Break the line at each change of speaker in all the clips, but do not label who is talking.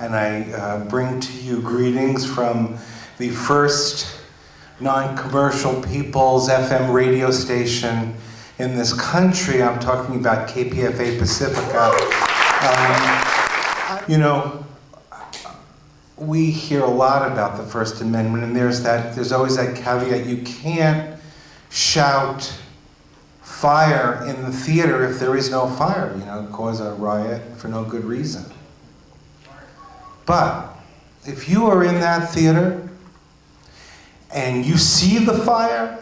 and I bring to you greetings from the first non-commercial People's FM radio station in this country. I'm talking about KPFA Pacifica. You know, we hear a lot about the First Amendment, and there's always that caveat: you can't shout fire in the theater if there is no fire, you know, cause a riot for no good reason. But if you are in that theater and you see the fire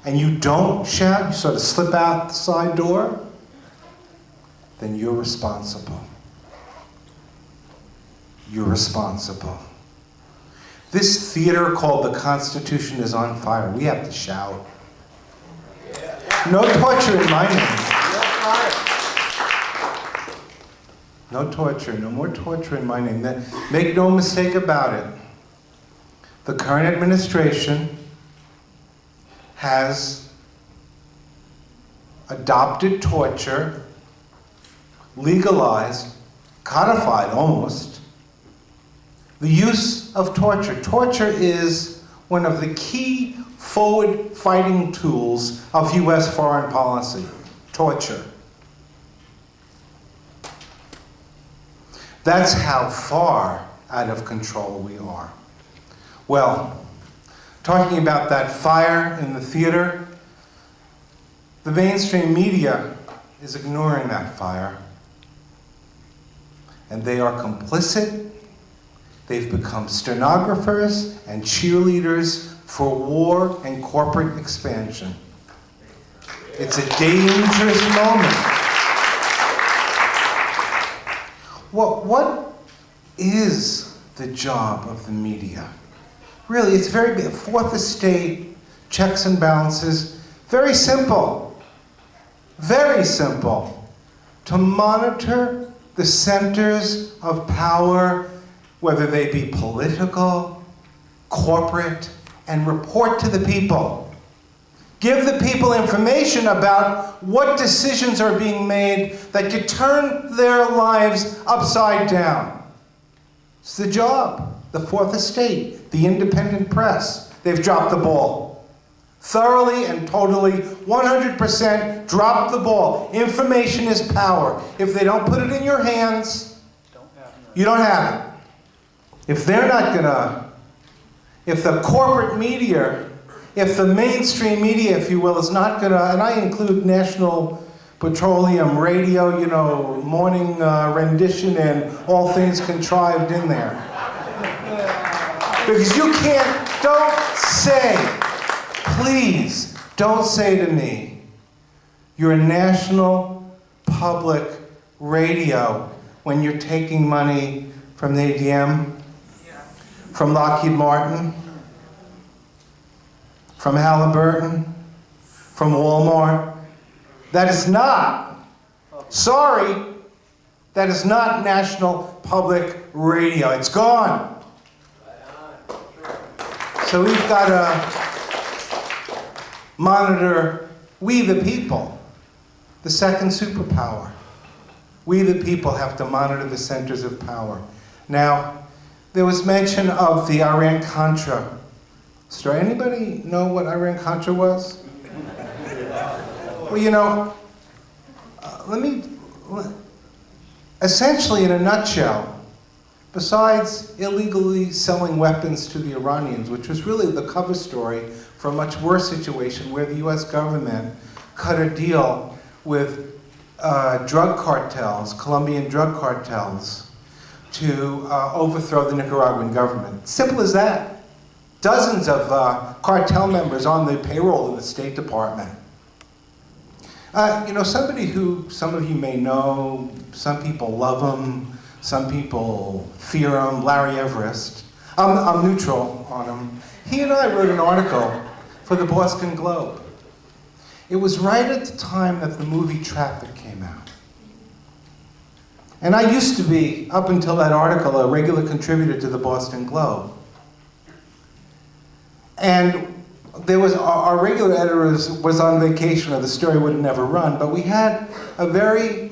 and you don't shout, you sort of slip out the side door, then you're responsible. You're responsible. This theater called the Constitution is on fire. We have to shout. No torture in my name. No torture, no more torture in my name. Make no mistake about it. The current administration has adopted torture, legalized, codified almost, the use of torture. Torture is one of the key forward-fighting tools of U.S. foreign policy. Torture. That's how far out of control we are. Well, talking about that fire in the theater, the mainstream media is ignoring that fire. And they are complicit. They've become stenographers and cheerleaders for war and corporate expansion. It's a dangerous moment. What is the job of the media? Really, it's very big. Fourth estate, checks and balances, very simple. Very simple. To monitor the centers of power, whether they be political, corporate, and report to the people. Give the people information about what decisions are being made that could turn their lives upside down. It's the job. The Fourth Estate, the independent press, they've dropped the ball. Thoroughly and totally, 100% dropped the ball. Information is power. If they don't put it in your hands, you don't have it. If they're not gonna, if the corporate media, if the mainstream media, if you will, is not gonna, and I include National Petroleum Radio, you know, morning rendition and all things contrived in there. Because you can't, don't say, please, don't say to me, you're a national public radio when you're taking money from the ADM, from Lockheed Martin, from Halliburton, from Walmart. That is not, sorry, that is not national public radio. It's gone. So we've got to monitor, we the people, the second superpower. We the people have to monitor the centers of power. Now, there was mention of the Iran-Contra story. Anybody know what Iran-Contra was? Well, you know, essentially in a nutshell, besides illegally selling weapons to the Iranians, which was really the cover story for a much worse situation where the US government cut a deal with drug cartels, Colombian drug cartels, to overthrow the Nicaraguan government. Simple as that. Dozens of cartel members on the payroll of the State Department. You know, somebody who some of you may know, some people love him, some people fear him, Larry Everest. I'm neutral on him. He and I wrote an article for the Boston Globe. It was right at the time that the movie Traffic came out. And I used to be, up until that article, a regular contributor to the Boston Globe. And there was, our regular editor was on vacation or the story would have never run, but we had a very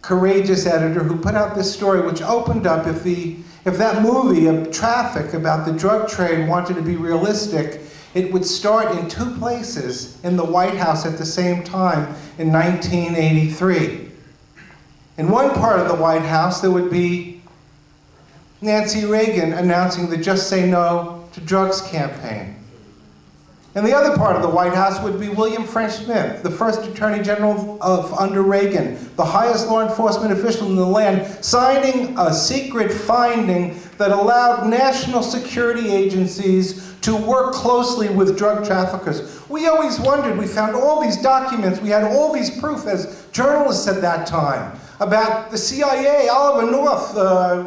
courageous editor who put out this story which opened up, if that movie of Traffic about the drug trade wanted to be realistic, it would start in two places in the White House at the same time in 1983. In one part of the White House, there would be Nancy Reagan announcing the Just Say No to Drugs campaign. In the other part of the White House would be William French Smith, the first Attorney General under Reagan, the highest law enforcement official in the land, signing a secret finding that allowed national security agencies to work closely with drug traffickers. We always wondered, we found all these documents, we had all these proof as journalists at that time, about the CIA, Oliver North,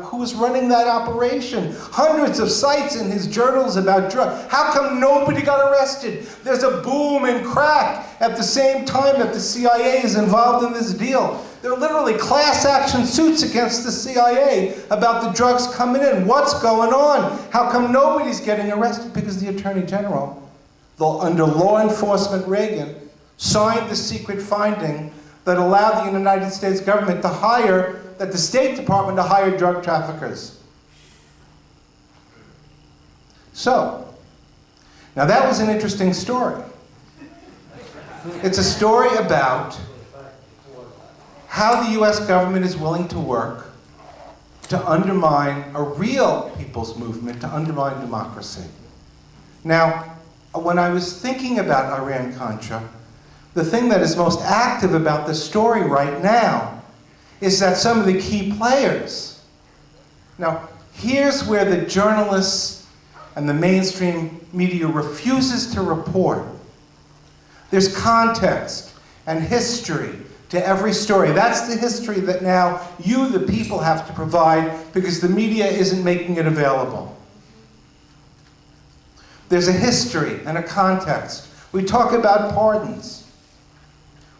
who was running that operation. Hundreds of cites in his journals about drugs. How come nobody got arrested? There's a boom in crack at the same time that the CIA is involved in this deal. There are literally class action suits against the CIA about the drugs coming in. What's going on? How come nobody's getting arrested? Because the Attorney General, under law enforcement Reagan, signed the secret finding that allowed the United States government to hire, that the State Department to hire drug traffickers. So, now that was an interesting story. It's a story about how the US government is willing to work to undermine a real people's movement, to undermine democracy. Now, when I was thinking about Iran-Contra, the thing that is most active about the story right now is that some of the key players. Now, here's where the journalists and the mainstream media refuses to report. There's context and history to every story. That's the history that now you, the people, have to provide because the media isn't making it available. There's a history and a context. We talk about pardons.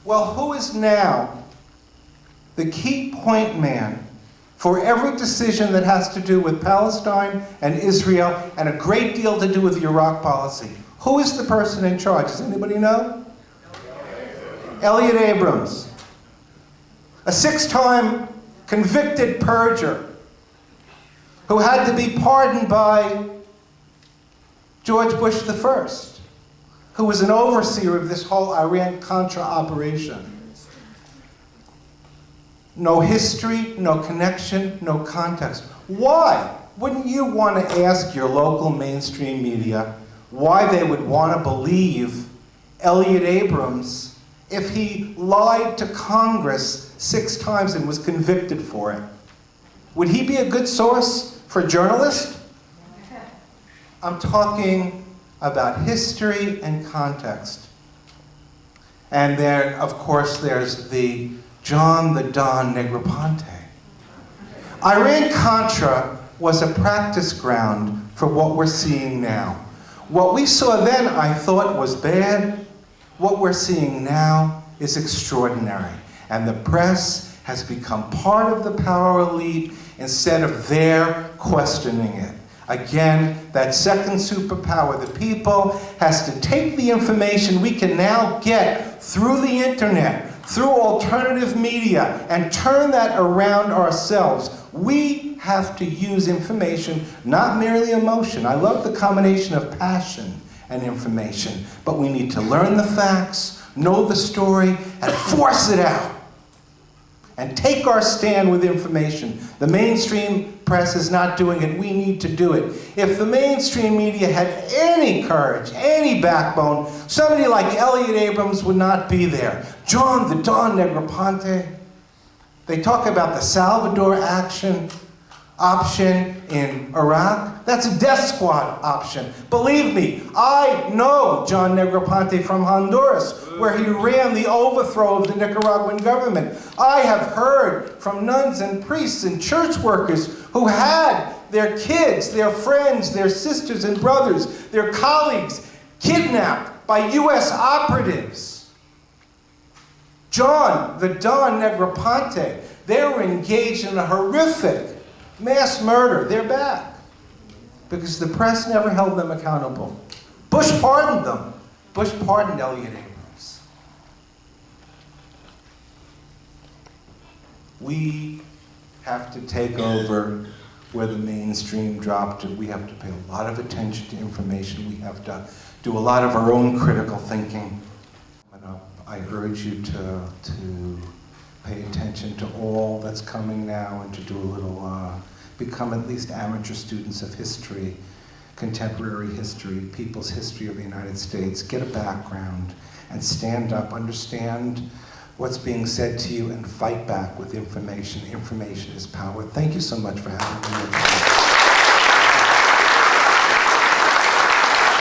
Well, who is now the key point man for every decision that has to do with Palestine and Israel and a great deal to do with the Iraq policy? Who is the person in charge? Does anybody know? Elliot Abrams, a 6-time convicted perjurer who had to be pardoned by George Bush I, who was an overseer of this whole Iran-Contra operation. No history, no connection, no context. Why? Wouldn't you want to ask your local mainstream media why they would want to believe Elliot Abrams if he lied to Congress 6 times and was convicted for it? Would he be a good source for journalists? I'm talking about history and context. And then, of course, there's the John the Don Negroponte. Iran-Contra was a practice ground for what we're seeing now. What we saw then, I thought, was bad. What we're seeing now is extraordinary. And the press has become part of the power elite instead of their questioning it. Again, that second superpower, the people, has to take the information we can now get through the internet, through alternative media, and turn that around ourselves. We have to use information, not merely emotion. I love the combination of passion and information, but we need to learn the facts, know the story, and force it out. And take our stand with information. The mainstream press is not doing it. We need to do it. If the mainstream media had any courage, any backbone, somebody like Elliot Abrams would not be there. John the Don Negroponte. They talk about the Salvador option in Iraq. That's a death squad option. Believe me, I know John Negroponte from Honduras, where he ran the overthrow of the Nicaraguan government. I have heard from nuns and priests and church workers who had their kids, their friends, their sisters and brothers, their colleagues kidnapped by U.S. operatives. John the Don Negroponte, they were engaged in a horrific mass murder. They're back because the press never held them accountable. Bush pardoned them. Bush pardoned Elliot Abrams. We have to take over where the mainstream dropped. We have to pay a lot of attention to information. We have to do a lot of our own critical thinking. I urge you to pay attention to all that's coming now and to do a little, become at least amateur students of history, contemporary history, people's history of the United States. Get a background and stand up, understand what's being said to you and fight back with information. Information is power. Thank you so much for having me.